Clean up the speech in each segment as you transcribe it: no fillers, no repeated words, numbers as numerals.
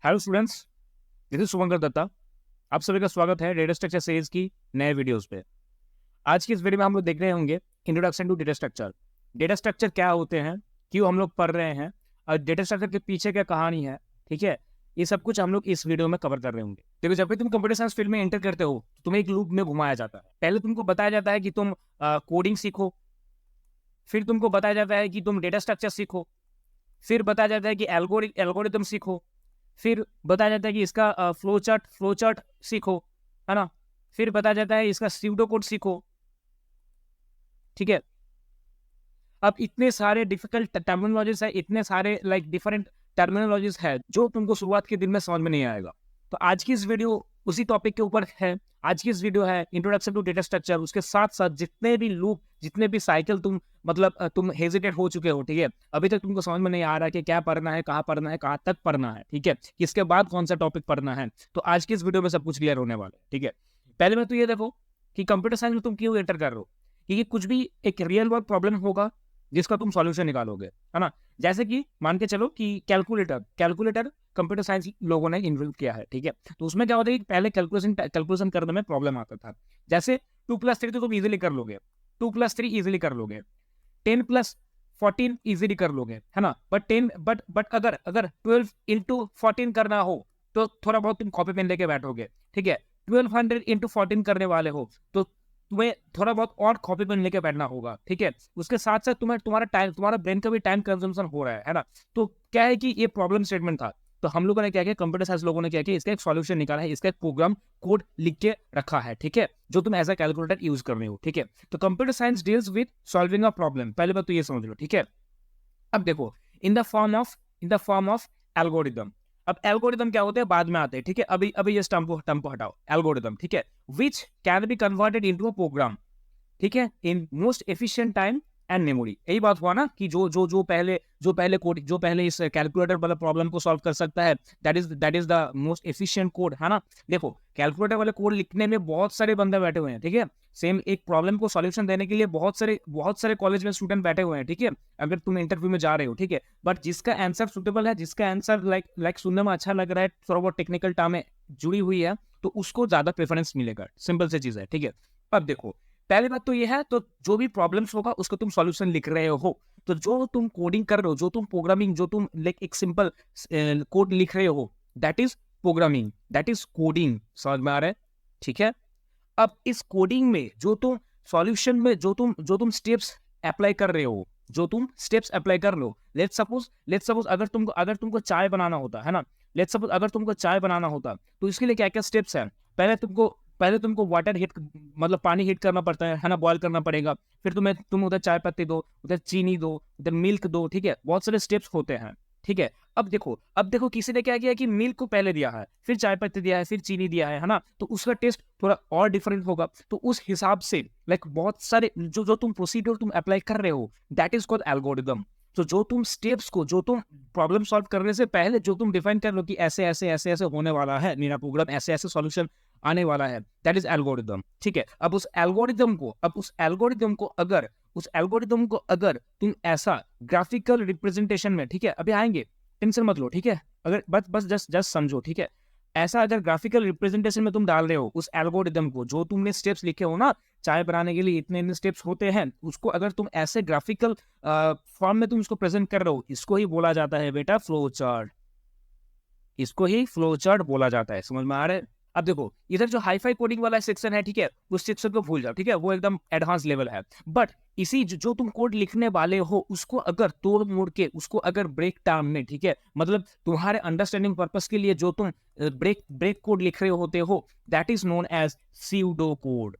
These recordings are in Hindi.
हेलो स्टूडेंट्स, दिस इज शुभंकर दत्ता। आप सभी का स्वागत है डेटा स्ट्रक्चर सीरीज की नए वीडियोस पे। आज की इस वीडियो में हम लोग देख रहे होंगे introduction to data structure. Data structure क्या होते हैं, क्यों हम लोग पढ़ रहे हैं और डेटा स्ट्रक्चर के पीछे क्या कहानी है। ठीक है, ये सब कुछ हम लोग इस वीडियो में कवर कर रहे होंगे। देखो, जब भी तुम कंप्यूटर साइंस फील्ड में एंटर करते हो तो तुम्हें एक लूप में घुमाया जाता है। पहले तुमको बताया जाता है कि तुम कोडिंग सीखो, फिर तुमको बताया जाता है कि तुम डेटा स्ट्रक्चर सीखो, फिर बताया जाता है कि एल्गोरिथम सीखो, फिर बताया जाता है कि इसका फ्लो चार्ट सीखो, है ना। फिर बताया जाता है इसका स्यूडो कोड सीखो। ठीक है, अब इतने सारे डिफिकल्ट टर्मिनोलॉजीज है, इतने सारे डिफरेंट टर्मिनोलॉजीज है जो तुमको शुरुआत के दिन में समझ में नहीं आएगा। तो आज की इस वीडियो उसी टॉपिक के ऊपर है। आज की इस वीडियो है इंट्रोडक्शन टू डेटा स्ट्रक्चर। उसके साथ साथ जितने भी लूप, जितने भी साइकिल तुम हेजिटेट हो चुके हो, ठीक है, अभी तक तुमको समझ में नहीं आ रहा है कि क्या पढ़ना है, कहाँ पढ़ना है, कहाँ तक पढ़ना है, ठीक है, किसके बाद कौन सा टॉपिक पढ़ना है, तो आज की इस वीडियो में सब कुछ क्लियर होने वाला है। ठीक है, पहले में तो ये देखो कि कंप्यूटर साइंस में तुम क्यों एंटर कर रहे हो, क्योंकि कुछ भी एक रियल वर्ल्ड प्रॉब्लम होगा जिसका तुम सॉल्यूशन निकालोगे, है ना। जैसे कि मान के चलो कि कैलकुलेटर कंप्यूटर साइंस लोगों ने इन्वेंट किया है। ठीक है, तो उसमें क्या होता है कि पहले कैलकुलेशन करने में प्रॉब्लम आता था। जैसे 2+3 तो तुम इजीली कर लोगे, 2+3 इजीली कर लोगे, 10+14 इजीली कर लोगे, है ना। बट अगर 12 × 14 करना हो तो थोड़ा बहुत तुम कॉपी पेन लेके बैठोगे। ठीक है, 1200 × 14 करने वाले हो तो तुम्हें थोड़ा बहुत और कॉपी पेन लेके बैठना होगा। ठीक है, उसके साथ साथ तुम्हारा ब्रेन का भी टाइम कंजम्पशन हो रहा है ना। तो क्या है कि ये प्रॉब्लम स्टेटमेंट था, तो हम लोगों ने क्या किया, कंप्यूटर साइंस लोगों ने क्या किया, इसका एक सॉल्यूशन निकाला है, इसका एक प्रोग्राम कोड लिख के रखा है। ठीक है, जो तुम एज अ कैलकुलेटर यूज कर रहे हो। ठीक है, तो computer science deals with solving a problem. पहले बात तो ये समझ लो। ठीक है, अब देखो in the form of algorithm. अब एल्गोरिदम क्या होते हैं बाद में आते हैं। ठीक है, अभी ये टर्म को हटाओ, एल्गोरिदम। ठीक है, which can be converted into a program, ठीक है, in most efficient time and memory. यही बात हुआ ना कि जो पहले इस कैलकुलेटर वाला प्रॉब्लम को सॉल्व कर सकता है, that is the most efficient code, है ना। देखो, कैलकुलेटर वाले कोड लिखने में बहुत सारे बंदे बैठे हुए हैं। ठीक है, सेम एक प्रॉब्लम को सॉल्यूशन देने के लिए बहुत सारे कॉलेज में स्टूडेंट बैठे हुए हैं। ठीक है, अगर तुम इंटरव्यू में जा रहे हो, ठीक है, बट जिसका आंसर सुटेबल है, जिसका आंसर लाइक सुनने में अच्छा लग रहा है, थोड़ा बहुत टेक्निकल टर्म में जुड़ी हुई है, तो उसको ज्यादा प्रेफरेंस मिलेगा। सिंपल सी चीज है। ठीक है, अब देखो, पहली बात तो ये है, तो जो भी प्रॉब्लम्स होगा उसको तुम सॉल्यूशन लिख रहे हो, तो जो तुम कोडिंग कर रहे हो, जो तुम प्रोग्रामिंग, जो तुम लाइक एक सिंपल कोड लिख रहे हो, that is programming, that is coding. समझ में आ रहा है? ठीक है, अब इस कोडिंग में जो तुम सॉल्यूशन में जो तुम स्टेप्स अप्लाई कर रहे हो, जो तुम स्टेप्स अप्लाई कर रहे हो, लेट्स सपोज अगर तुमको चाय बनाना होता है ना, लेट्स सपोज अगर तुमको चाय बनाना होता, तो इसके लिए क्या क्या स्टेप्स हैं। पहले तुमको वाटर हीट, मतलब पानी हीट करना पड़ता है ना, बॉयल करना पड़ेगा। फिर तुम उधर चाय पत्ती दो, उधर चीनी दो, उधर मिल्क दो। ठीक है, बहुत सारे स्टेप्स होते हैं। ठीक है, अब देखो किसी ने क्या किया कि मिल्क को पहले दिया है, फिर चाय पत्ती दिया है, फिर चीनी दिया है ना, तो उसका टेस्ट थोड़ा और डिफरेंट होगा। तो उस हिसाब से बहुत सारे जो तुम प्रोसीड्योर तुम अप्लाई कर रहे हो, दैट इज कॉल्ड एल्गोरिदम। तो जो तुम स्टेप्स को, जो तुम प्रॉब्लम सॉल्व करने से पहले जो तुम डिफाइन कर लो कि ऐसे ऐसे ऐसे ऐसे होने वाला है मेरा प्रोग्राम, ऐसे ऐसे सॉल्यूशन आने वाला है, दैट इज एल्गोरिदम। ठीक है, अब उस एल्गोरिदम को अगर तुम ऐसा ग्राफिकल रिप्रेजेंटेशन में, ठीक है, अभी आएंगे, टेंशन मत लो। ठीक है, अगर बस जस्ट समझो। ठीक है, ऐसा अगर ग्राफिकल रिप्रेजेंटेशन में तुम डाल रहे हो उस एल्गोरिदम को, जो तुमने स्टेप्स लिखे हो ना, चाय बनाने के लिए इतने इतने स्टेप्स होते हैं, उसको अगर तुम ऐसे ग्राफिकल फॉर्म में तुम इसको प्रेजेंट कर रहे हो, इसको ही बोला जाता है बेटा फ्लो चार्ट। इसको ही फ्लो चार्ट बोला जाता है। समझ में आ रहा है? अब देखो, इधर जो हाईफाई कोडिंग वाला सेक्शन है, ठीक है, उस सेक्शन को भूल जाओ। ठीक है, वो एकदम एडवांस लेवल है। बट इसी जो तुम कोड लिखने वाले हो, उसको अगर तोड़ मोड़ के, उसको अगर ब्रेक डाउन में, ठीक है, मतलब तुम्हारे अंडरस्टैंडिंग पर्पस के लिए जो तुम ब्रेक कोड लिख रहे होते हो, that is known as pseudo code.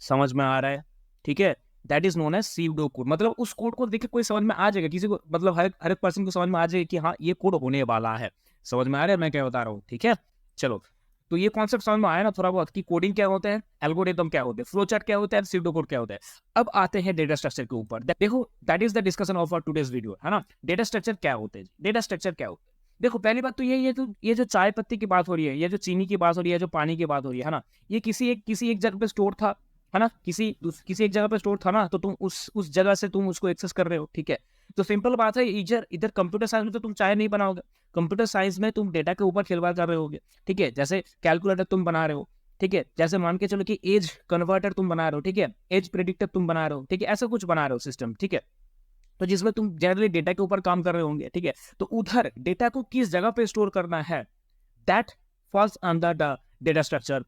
समझ में आ रहा है? ठीक है, that is known as pseudo code. मतलब उस कोड को देख के कोई समझ में आ जाएगा, किसी को, मतलब हर एक पर्सन को समझ में आ जाएगा कि हाँ, ये कोड होने वाला है। समझ में आ रहा है मैं क्या बता रहा हूँ? ठीक है, चलो, तो ये कॉन्सेप्ट समझ में आया ना थोड़ा बहुत, कि कोडिंग क्या होता है, एल्गोरिथम क्या होते हैं, फ्लो चार्ट क्या होता है, सीडो कोड क्या होता है। अब आते हैं डेटा स्ट्रक्चर के ऊपर। देखो, that is the discussion of our today's video, है ना। डेटा स्ट्रक्चर क्या होते हैं, डेटा स्ट्रक्चर क्या होता है। देखो, पहली बात तो ये जो चाय पत्ती की बात हो रही है, ये जो चीनी की बात हो रही है, जो पानी की बात हो रही है ना, ये किसी एक जगह पे स्टोर था, है ना, किसी एक जगह पे स्टोर था ना, तो तुम उस जगह से तुम उसको एक्सेस कर रहे हो। ठीक है, तो सिंपल बात है, इधर इधर कंप्यूटर साइंस में तो तुम चाय नहीं बनाओगे, कंप्यूटर साइंस में तुम डेटा के ऊपर खिलवाड़ कर रहे होगे, ठीक है। जैसे कैलकुलेटर तुम बना रहे हो, ठीक है, जैसे मान के चलो कि एज कन्वर्टर तुम बना रहे हो, ठीक है, एज प्रेडिक्टर तुम बना रहे हो, ठीक है, ऐसा कुछ बना रहे हो सिस्टम, ठीक है। तो जिसमें तुम जनरली डेटा के ऊपर काम कर रहे होंगे, ठीक है, तो उधर डेटा को किस जगह पे स्टोर करना है, that falls under the data structure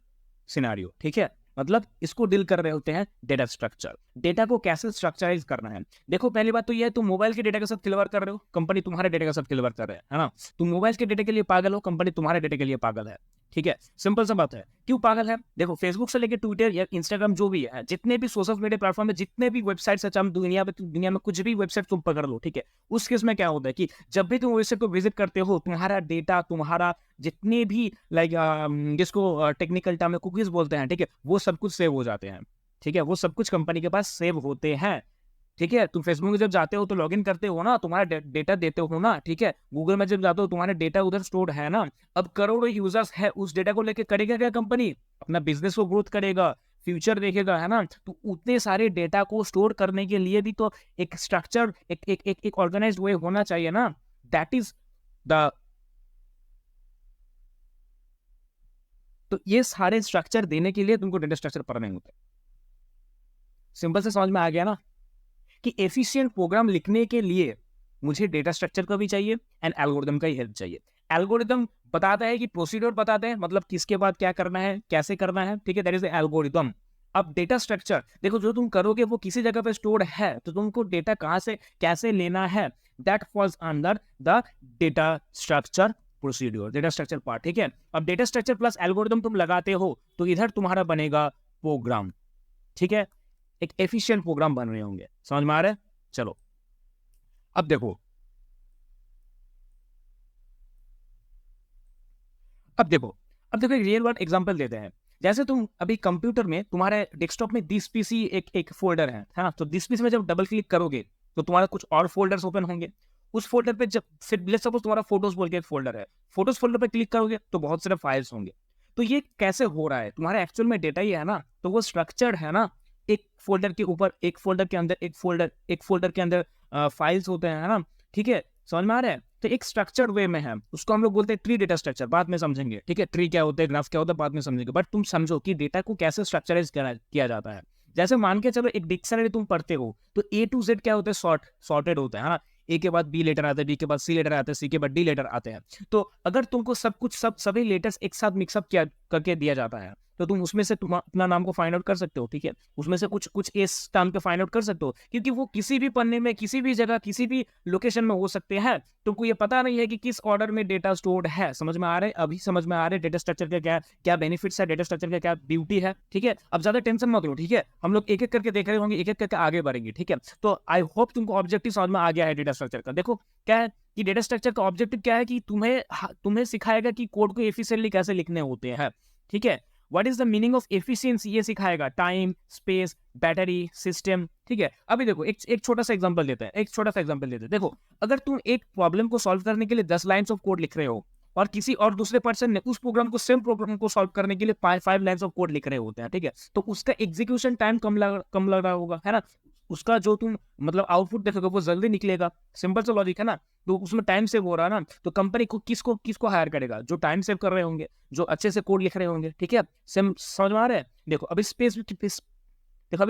scenario, ठीक है। मतलब इसको डील कर रहे होते हैं डेटा स्ट्रक्चर। डेटा को कैसे स्ट्रक्चराइज करना है। देखो पहली बात तो यह है, तुम मोबाइल के डेटा के साथ खिलवाड़ कर रहे हो, कंपनी तुम्हारे डेटा के साथ खिलवाड़ कर रहे है ना। तुम मोबाइल के डेटा के लिए पागल हो, कंपनी तुम्हारे डेटा के लिए पागल है, ठीक है। सिंपल सा बात है, क्यों पागल है। देखो फेसबुक से लेकर ट्विटर या इंस्टाग्राम जो भी है, जितने भी सोशल मीडिया प्लेटफॉर्म है, जितने भी वेबसाइट्स है, चाहे दुनिया में कुछ भी वेबसाइट तुम पकड़ लो, ठीक है। उस केस में क्या होता है कि जब भी तुम वेबसाइट को विजिट करते हो, तुम्हारा डेटा, तुम्हारा जितने भी लाइक जिसको टेक्निकल टर्म में कुकीज बोलते हैं, ठीक है, वो सब कुछ सेव हो जाते हैं, ठीक है। वो सब कुछ कंपनी के पास सेव होते हैं, ठीक है। तुम फेसबुक में जब जाते हो तो लॉगिन करते हो ना, तुम्हारा डेटा देते हो ना, ठीक है। गूगल में जब जाते हो तुम्हारा डेटा उधर स्टोर्ड है ना। अब करोड़ों यूजर्स है, उस डेटा को लेके करेगा क्या कंपनी, अपना बिजनेस को ग्रोथ करेगा, फ्यूचर देखेगा, है ना। तो उतने सारे डेटा को स्टोर करने के लिए भी तो एक स्ट्रक्चर, एक ऑर्गेनाइज्ड वे होना चाहिए ना। दैट इज द तो ये सारे स्ट्रक्चर देने के लिए तुमको डेटा स्ट्रक्चर पढ़ने होते हैं। सिंपल से समझ में आ गया ना कि एफिशिएंट प्रोग्राम लिखने के लिए मुझे डेटा स्ट्रक्चर का भी चाहिए एंड एल्गोरिदम का ही हेल्प चाहिए। एल्गोरिदम बताता है कि प्रोसीड्योर बताते हैं, मतलब किसके बाद क्या करना है, कैसे करना है, ठीक है, दैट इज एल्गोरिदम। अब डेटा स्ट्रक्चर देखो, जो तुम करोगे वो किसी जगह पे स्टोर्ड है, तो तुमको डेटा कहां से कैसे लेना है, that falls under the data structure procedure, data structure part, ठीक है। अब डेटा स्ट्रक्चर प्लस एल्गोरिदम तुम लगाते हो तो इधर तुम्हारा बनेगा प्रोग्राम, ठीक है। एक एफिशिएंट प्रोग्राम बन रहे होंगे, समझ में आ रहा है। चलो अब देखो, अब देखो, अब देखो एक रियल वर्ल्ड एग्जांपल देते हैं। जैसे तुम अभी कंप्यूटर में, तुम्हारे डेस्कटॉप में दिस पीसी एक फोल्डर है ना। तो दिस पीसी में जब डबल क्लिक करोगे तो तुम्हारा कुछ और फोल्डर्स ओपन होंगे। उस फोल्डर पे जब फिर सपोज तुम्हारा फोटोज बोल के एक फोल्डर है, फोटोज फोल्डर पे क्लिक करोगे तो बहुत सारे फाइल्स होंगे। तो ये कैसे हो रहा है, तुम्हारा एक्चुअल में डेटा ही है ना, तो वो स्ट्रक्चर्ड है ना। एक फोल्डर के ऊपर, एक फोल्डर के अंदर एक फोल्डर के अंदर फाइल्स होते हैं, है ना, ठीक है। समझ में आ रहा है। तो एक स्ट्रक्चर्ड वे में है, उसको हम लोग बोलते हैं ट्री डेटा स्ट्रक्चर, बाद में समझेंगे, ठीक है। ट्री क्या होता है, ग्राफ क्या होता है, बाद में समझेंगे। बट तुम समझो कि डेटा को कैसे स्ट्रक्चराइज किया जाता है। जैसे मान के चलो एक डिक्शनरी तुम पढ़ते हो, तो ए टू जेड क्या होता है, सॉर्टेड होता है ना। ए के बाद बी लेटर आता है, बी के बाद सी लेटर आता है, सी के बाद डी लेटर आते हैं। तो अगर तुमको सभी लेटर्स एक साथ मिक्सअप किया करके दिया जाता है, तो तुम उसमें से तुम अपना नाम को फाइंड आउट कर सकते हो, ठीक है। उसमें से कुछ कुछ एस नाम के फाइंड आउट कर सकते हो, क्योंकि वो किसी भी पन्ने में, किसी भी जगह, किसी भी लोकेशन में हो सकते हैं। तुमको ये पता नहीं है कि किस ऑर्डर में डेटा स्टोर्ड है। समझ में आ रहे, अभी समझ में आ रहे डेटा स्ट्रक्चर के क्या क्या बेनिफिट्स है, डेटा स्ट्रक्चर का क्या ब्यूटी है, ठीक है। अब ज्यादा टेंशन मत लो, ठीक है। हम लोग एक एक करके देख रहे होंगे, एक एक करके आगे बढ़ेंगे, ठीक है। तो आई होप तुमको ऑब्जेक्टिव समझ में आ गया है डेटा स्ट्रक्चर का। देखो क्या है कि डेटा स्ट्रक्चर का ऑब्जेक्टिव क्या है कि तुम्हें सिखाएगा कि कोड को एफिशिएंटली कैसे लिखने होते हैं, ठीक है। What is the meaning of efficiency, ये सिखाएगा। टाइम, स्पेस, बैटरी, सिस्टम, ठीक है। अभी देखो एक छोटा सा एग्जांपल देते हैं, देखो अगर तुम एक प्रॉब्लम को सॉल्व करने के लिए 10 लाइन्स ऑफ कोड लिख रहे हो, और किसी और दूसरे पर्सन ने उस प्रोग्राम को, सेम प्रोग्राम को सॉल्व करने के लिए 5 लाइन्स ऑफ कोड लिख रहे होते हैं, ठीक है। तो उसका एग्जीक्यूशन टाइम कम लग रहा होगा, है ना। उसका जो तुम मतलब आउटपुट देखोगे वो जल्दी निकलेगा। सिंपल सा लॉजिक है ना। तो उसमें टाइम सेव हो रहा है ना। तो कंपनी को किसको हायर करेगा, जो टाइम सेव कर रहे होंगे, जो अच्छे से कोड लिख रहे होंगे, ठीक है। सेम समझ में आ रहा है। देखो अभी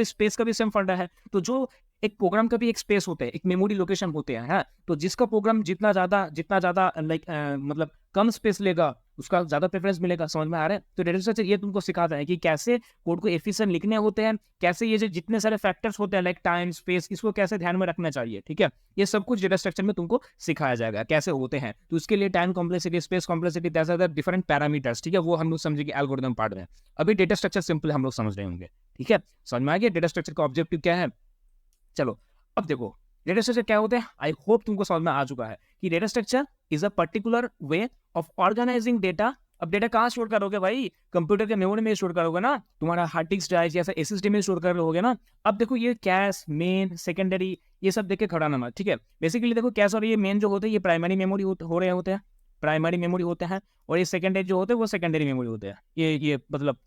स्पेस का भी सेम फंडा है। तो जो एक प्रोग्राम का भी एक स्पेस होता है, एक मेमोरी लोकेशन होते हैं, तो जिसका प्रोग्राम जितना ज्यादा लाइक मतलब कम स्पेस लेगा, उसका ज्यादा प्रेफरेंस मिलेगा। समझ में आ रहा है। तो डेटा स्ट्रक्चर ये तुमको सिखाता है कि कैसे कोड को एफिशिएंट लिखने होते हैं, कैसे ये जो जितने सारे फैक्टर्स होते हैं लाइक टाइम, स्पेस, इसको कैसे ध्यान में रखना चाहिए, ठीक है। ये सब कुछ डेटा स्ट्रक्चर में तुमको सिखाया जाएगा कैसे होते हैं। तो उसके लिए time complexity, space complexity, different parameters, ठीक है, वो हम लोग समझेंगे एल्गोरिथम पार्ट में। अभी डेटा स्ट्रक्चर सिंपल हम लोग समझ रहे होंगे, ठीक है। समझ में आ गया डेटा स्ट्रक्चर का ऑब्जेक्टिव क्या है। चलो अब देखो डेटा स्ट्रक्चर क्या होता है। आई होप तुमको समझ में आ चुका है कि data structure is a particular way of organizing data. अब डेटा कहाँ स्टोर करोगे भाई, कंप्यूटर के मेमोरी में स्टोर करोगे ना, तुम्हारा हार्ड डिस्क ड्राइव जैसा एसएसडी में स्टोर कर रहोगे ना। अब देखो ये कैश, मेन, सेकेंडरी, ये सब देख के खड़ा ना मत, ठीक है। बेसिकली देखो कैश और ये मेन जो होते हैं ये प्राइमरी मेमोरी हो रहे होते हैं, प्राइमरी मेमोरी होते हैं। और ये सेकेंडरी जो होते हैं वो सेकेंडरी मेमोरी होते हैं। ये मतलब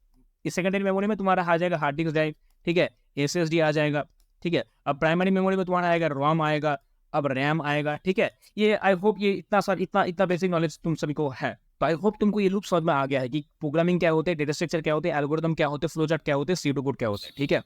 इस सेकेंडरी मेमोरी में तुम्हारा आ जाएगा हार्ड डिस्क ड्राइव, ठीक है, एसएसडी आ जाएगा, ठीक है। अब प्राइमरी मेमोरी में तुम्हारा आएगा रोम आएगा, अब रैम आएगा, ठीक है। ये आई होप ये इतना बेसिक नॉलेज तुम सभी को है। तो आई होप तुमको ये लूप समझ में आ गया है कि प्रोग्रामिंग क्या होते हैं, डेटा स्ट्रक्चर क्या होते हैं, एल्गोरिथम क्या होते हैं, फ्लो चार्ट क्या होते हैं, सीडो कोड क्या होते हैं, ठीक है।